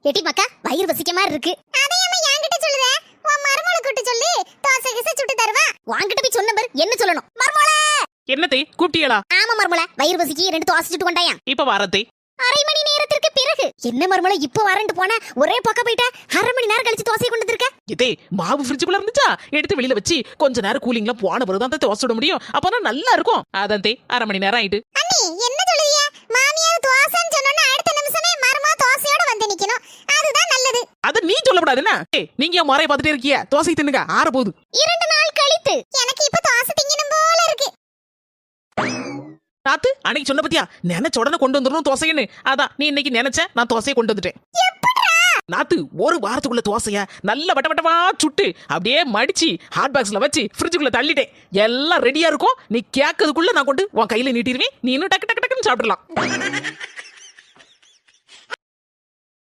எட்டி மக்கா வயிறு வசிக்க மாதிரி இருக்கு. அதையம்மா என்கிட்ட சொல்லுத? உன் மருமகளை கூட்டி சொல்லி தோசை கிசை சுட்டு தருவா. வாங்கிட்டு போய் சொன்ன பாரு என்ன சொல்லணும்? மருமகளே என்னத்தை கூப்பிட்டியளா? ஆமா மருமகளே, வயிறு வசிக்கி 2 தோசை சுட்டு கொண்டாயா. இப்ப வாரத்தை அரை மணி நேரத்திற்கு பிறகு. என்ன மருமகளே இப்ப வரேன்னு போன ஒரே பக்கம் போயிட்ட. அரை மணி நேரம் கழிச்சு தோசை கொண்டு வந்திருக்க. இதே மாவு ஃப்ரிட்ஜுக்குள்ள இருந்துச்சா, எடுத்து வெளியில வச்சு கொஞ்ச நேரம் கூலிங்ல போன பிறகு தான் தோசை சுட முடியும். அப்பதான் நல்லா இருக்கும். அதே அரை மணி நேரம் ஆயிட்டு. அண்ணி என்ன சொல்லுதிய? மாமியார் தோசைன்னு சொன்னோன்னா அடுத்த நிமிஷமே மருமக தோசையோட வந்து நிக்கணும். அதுதான் நல்லது. அத நீ சொல்லக்கூடாது என்ன? நீங்க ஏன் முறைய பார்த்துட்டே இருக்கிய? தோசை தின்னுங்க, ஆற போகுது. 2 நாள் கழித்து. எனக்கு இப்ப தோசை திங்கணும் போல இருக்கு. நாத்து அன்னைக்கு சொன்ன பத்தியா, நினைச்ச உடனே கொண்டு வந்துடணும் தோசைன்னு. அதான் நீ இன்னைக்கு நினைச்ச, நான் தோசையை கொண்டு வந்துட்டேன். நாத்து ஒரு வாரத்துக்குள்ள தோசைய நல்ல வட்ட வட்டமா சுட்டு அப்படியே மடிச்சு ஹாட் பாக்ஸ்ல வச்சு ஃப்ரிட்ஜுக்குள்ள தள்ளிட்டேன். எல்லாம் ரெடியா இருக்கும். நீ கேட்கறதுக்குள்ள நான் கொண்டு உன் கையில நீட்டிடுவேன். நீ இன்னும் டக்கு டக்கு டக்குன்னு சாப்பிடலாம்.